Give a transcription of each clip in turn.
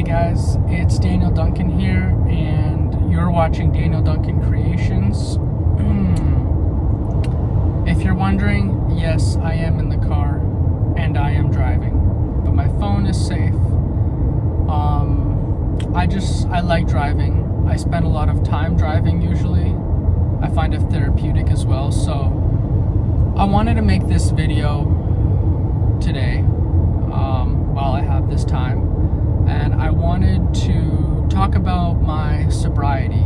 guys, it's Daniel Duncan here, and you're watching Daniel Duncan Creations. If you're wondering, yes, I am in the car, and I am driving, but my phone is safe. I like driving. I spend a lot of time driving usually. I find it therapeutic as well, so I wanted to make this video today while I have this time, and I wanted to talk about my sobriety,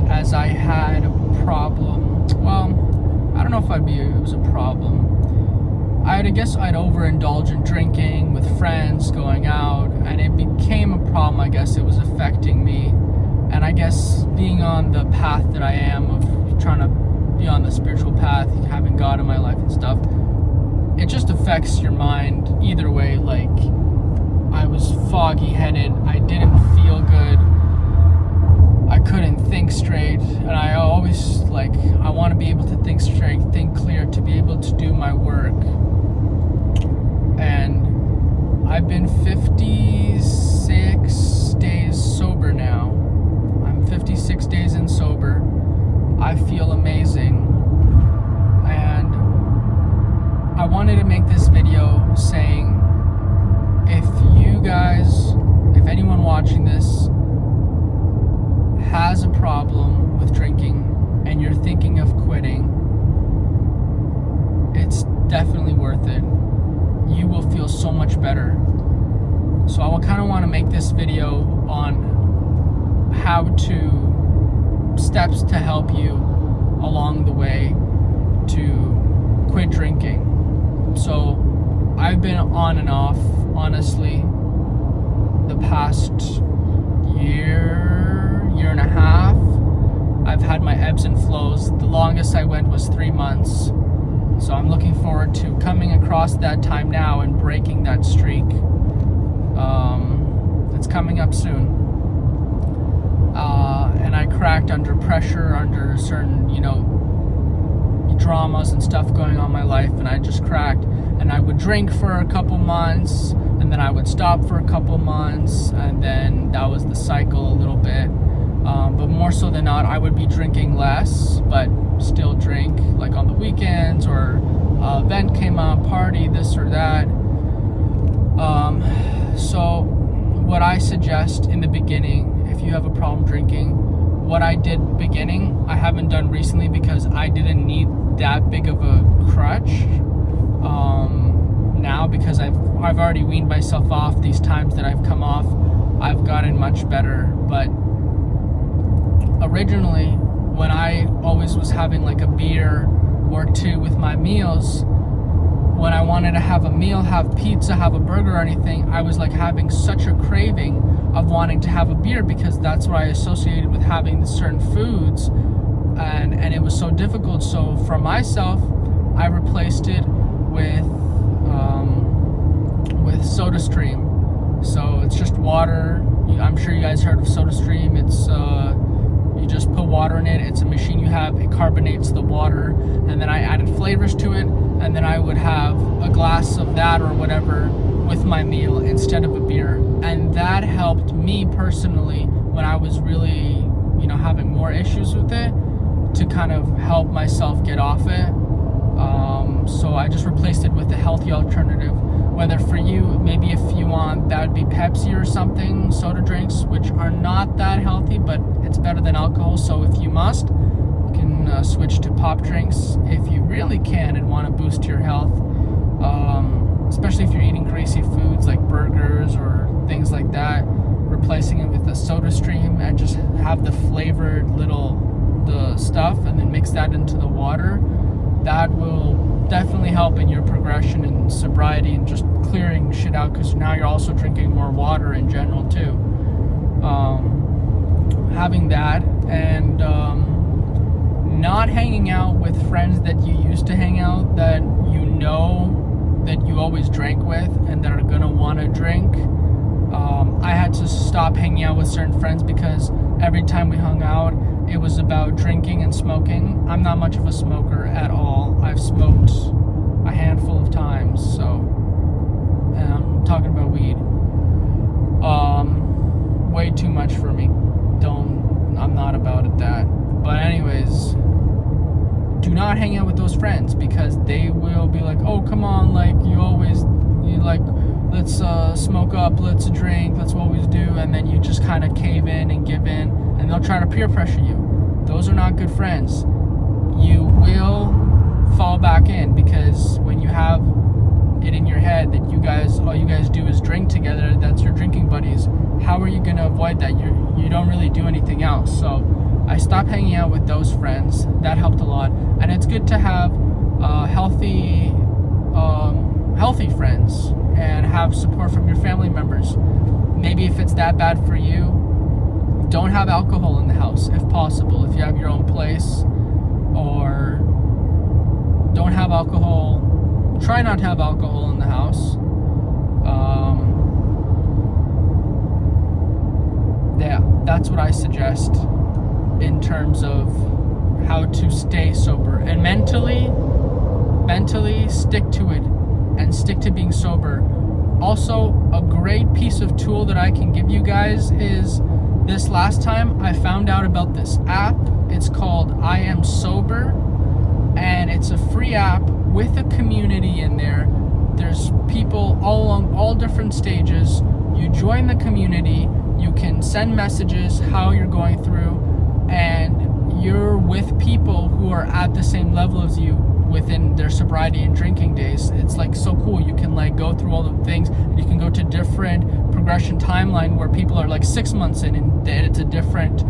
as I had a problem. Well, I don't know if it was a problem. I guess I'd overindulge in drinking with friends, going out, and it became a problem. I guess it was affecting me, and I guess being on the path that I am of trying to be on the spiritual path, having God in my life and stuff, it just affects your mind either way. Like, I was foggy-headed, I didn't feel good, I couldn't think straight, and I always, I want to be able to think straight, think clear, to be able to do my work. And I've been 56 days sober now. I'm 56 days in sober. I feel amazing. And I wanted to make this video saying, if anyone watching this has a problem with drinking and you're thinking of quitting, it's definitely worth it. You will feel so much better. So I kind of want to make this video on steps to help you along the way to quit drinking. So I've been on and off, honestly, the past year and a half. I've had my ebbs and flows. The longest I went was 3 months. So I'm looking forward to coming across that time now and breaking that streak. It's coming up soon. And I cracked under pressure, under certain, dramas and stuff going on in my life, and I just cracked. And I would drink for a couple months, and then I would stop for a couple months, and then that was the cycle a little bit. But more so than not, I would be drinking less, but still drink, like on the weekends, or event came up, party, this or that. So what I suggest in the beginning, if you have a problem drinking, what I did beginning, I haven't done recently because I didn't need that big of a crutch. Now, because I've already weaned myself off, these times that I've come off, I've gotten much better. But originally, when I always was having like a beer or two with my meals, when I wanted to have a meal, have pizza, have a burger or anything, I was like having such a craving of wanting to have a beer, because that's what I associated with having certain foods, and it was so difficult. So for myself, I replaced it with SodaStream. So it's just water. I'm sure you guys heard of SodaStream. It's you just put water in it. It's a machine you have. It carbonates the water, and then I added flavors to it, and then I would have a glass of that or whatever with my meal instead of a beer. And that helped me personally when I was really, having more issues with it, to kind of help myself get off it. So I just replaced it with a healthy alternative. Whether for you, maybe if you want, that would be Pepsi or something, soda drinks, which are not that healthy, but it's better than alcohol. So if you must, you can switch to pop drinks if you really can and want to boost your health. Especially if you're eating greasy foods like burgers or things like that, replacing it with a SodaStream and just have the flavored the stuff, and then mix that into the water. That will definitely help in your progression in sobriety and just clearing shit out, because now you're also drinking more water in general too. Having that, and not hanging out with friends that you used to hang out, that that you always drank with and that are gonna want to drink. I had to stop hanging out with certain friends because every time we hung out, it was about drinking and smoking. I'm not much of a smoker at all. I've smoked a handful of times, so, and I'm talking about weed. Way too much for me. I'm not about it that. But anyways, do not hang out with those friends, because they will be like, oh, come on, like, you like, let's smoke up, let's drink, let's always do, and then you just kind of cave in and give in, and they'll try to peer pressure you. Those are not good friends. You will fall back in, because when you have it in your head that all you guys do is drink together, that's your drinking buddies, how are you going to avoid that? You don't really do anything else. So I stopped hanging out with those friends. That helped a lot. And it's good to have healthy friends and have support from your family members. Maybe if it's that bad for you, don't have alcohol in the house if possible. If you have your own place, or don't have alcohol, try not to have alcohol in the house. Yeah, that's what I suggest in terms of how to stay sober. And mentally stick to it and stick to being sober. Also, a great piece of tool that I can give you guys is, this last time I found out about this app. It's called I Am Sober, and it's a free app with a community in there. There's people all along all different stages. You join the community, you can send messages how you're going through, and you're with people who are at the same level as you within their sobriety and drinking days. It's like so cool. You can like go through all the things, and you can go to different progression timeline where people are like 6 months in, and it's a different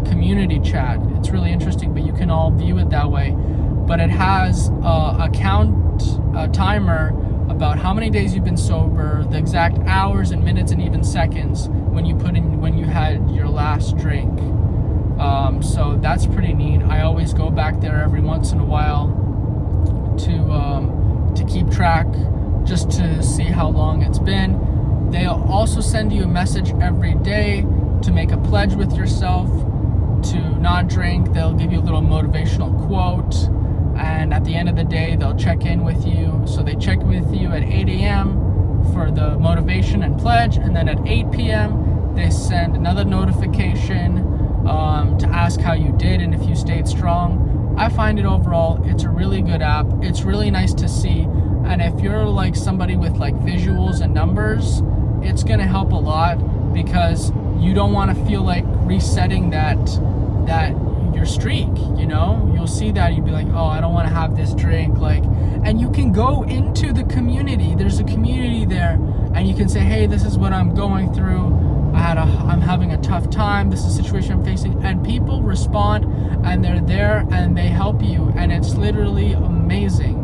community chat. It's really interesting, but you can all view it that way. But it has a timer about how many days you've been sober, the exact hours and minutes and even seconds when you had your last drink. So that's pretty neat. I always go back there every once in a while to keep track, just to see how long it's been. They'll also send you a message every day to make a pledge with yourself to not drink. They'll give you a little motivational quote, and at the end of the day they'll check in with you. So they check with you at 8 a.m. for the motivation and pledge, and then at 8 p.m. they send another notification to ask how you did and if you stayed strong. I find it overall, it's a really good app. It's really nice to see, and if you're like somebody with like visuals and numbers, it's gonna help a lot, because you don't want to feel like resetting that your streak. You'll see that, you'd be like, oh, I don't want to have this drink, like, and you can go into the community. There's a community there, and you can say, hey, this is what I'm going through. I'm having a tough time. This is the situation I'm facing, and people respond, and they're there, and they help you, and it's literally amazing.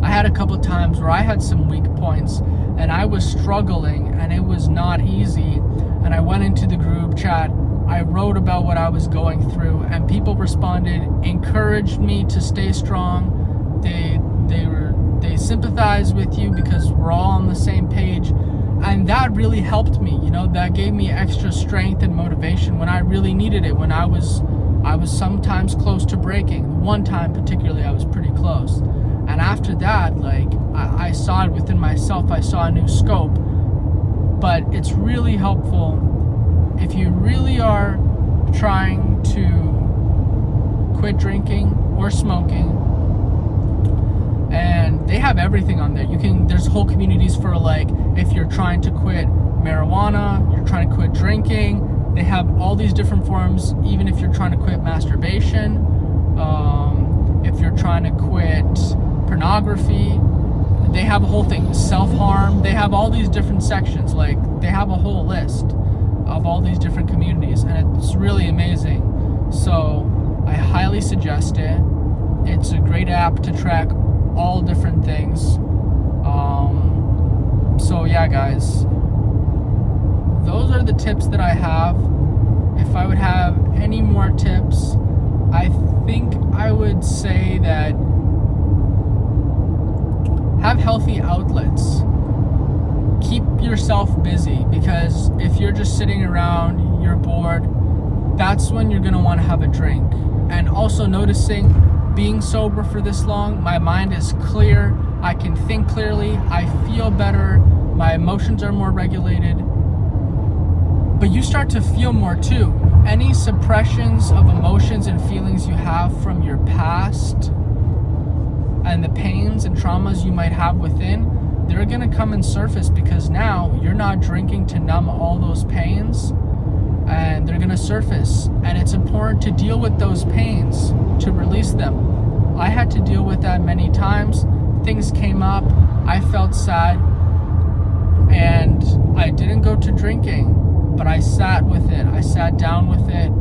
I had a couple times where I had some weak points, and I was struggling, and it was not easy, and I went into the group chat. I wrote about what I was going through, and people responded, encouraged me to stay strong. They sympathized with you because we're all on the same page. And that really helped me, that gave me extra strength and motivation when I really needed it, when I was sometimes close to breaking. One time particularly, I was pretty close. And after that, like, I saw it within myself. I saw a new scope. But it's really helpful if you really are trying to quit drinking or smoking. And they have everything on there. There's whole communities for, like, if you're trying to quit marijuana, you're trying to quit drinking. They have all these different forms, even if you're trying to quit masturbation, if you're trying to quit pornography. They have a whole thing, self-harm. They have all these different sections. Like, they have a whole list of all these different communities, and it's really amazing. So I highly suggest it. It's a great app to track all different things. So yeah, guys, those are the tips that I have. If I would have any more tips, I think I would say that have healthy outlets. Keep yourself busy, because if you're just sitting around, you're bored, that's when you're going to want to have a drink. And also noticing, being sober for this long, my mind is clear, I can think clearly, I feel better, my emotions are more regulated, but you start to feel more too. Any suppressions of emotions and feelings you have from your past and the pains and traumas you might have within, they're gonna come and surface, because now you're not drinking to numb all those pains, and they're gonna surface. And it's important to deal with those pains, to release them. I had to deal with that many times. Things came up, I felt sad, and I didn't go to drinking, but I sat with it. I sat down with it,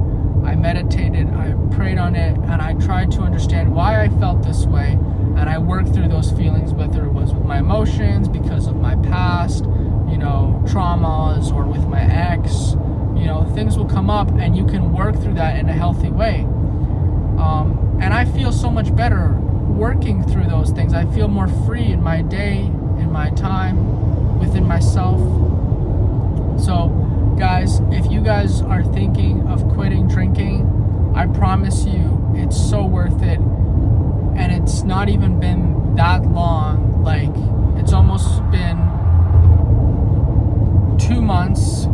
I meditated, I prayed on it, and I tried to understand why I felt this way. And I worked through those feelings, whether it was with my emotions, because of my past, traumas, or with my ex. Things will come up, and you can work through that in a healthy way. And I feel so much better working through those things. I feel more free in my day, in my time, within myself. So, guys, if you guys are thinking of quitting drinking, I promise you it's so worth it. And it's not even been that long. Like, it's almost been 2 months.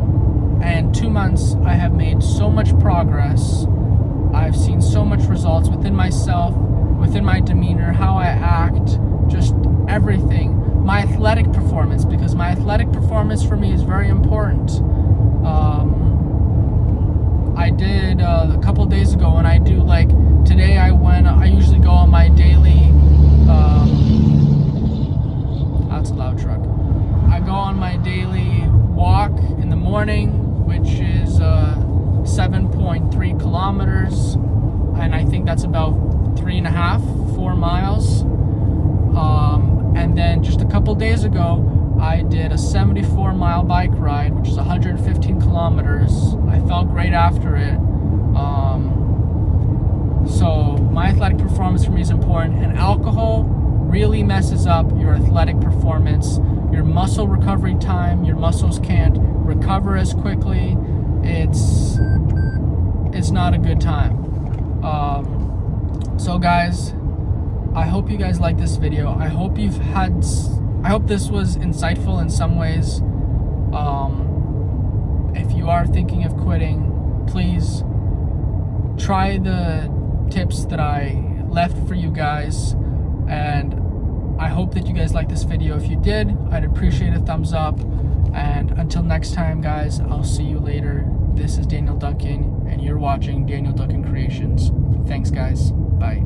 And 2 months, I have made so much progress. I've seen so much results within myself, within my demeanor, how I act, just everything. My athletic performance, because my athletic performance for me is very important. I did a couple days ago, and I do, like, today I usually go on my daily, that's a loud truck. I go on my daily walk in the morning, which is 7.3 kilometers, and I think that's about 4 miles. And then just a couple days ago, I did a 74-mile bike ride, which is 115 kilometers. I felt great after it. So my athletic performance for me is important, and alcohol really messes up your athletic performance, your muscle recovery time. Your muscles can't recover as quickly. It's not a good time. So guys, I hope you guys like this video. I hope this was insightful in some ways. If you are thinking of quitting, please try the tips that I left for you guys, and I hope that you guys liked this video. If you did, I'd appreciate a thumbs up, and until next time, guys, I'll see you later. This is Daniel Duncan, and you're watching Daniel Duncan Creations. Thanks, guys. Bye.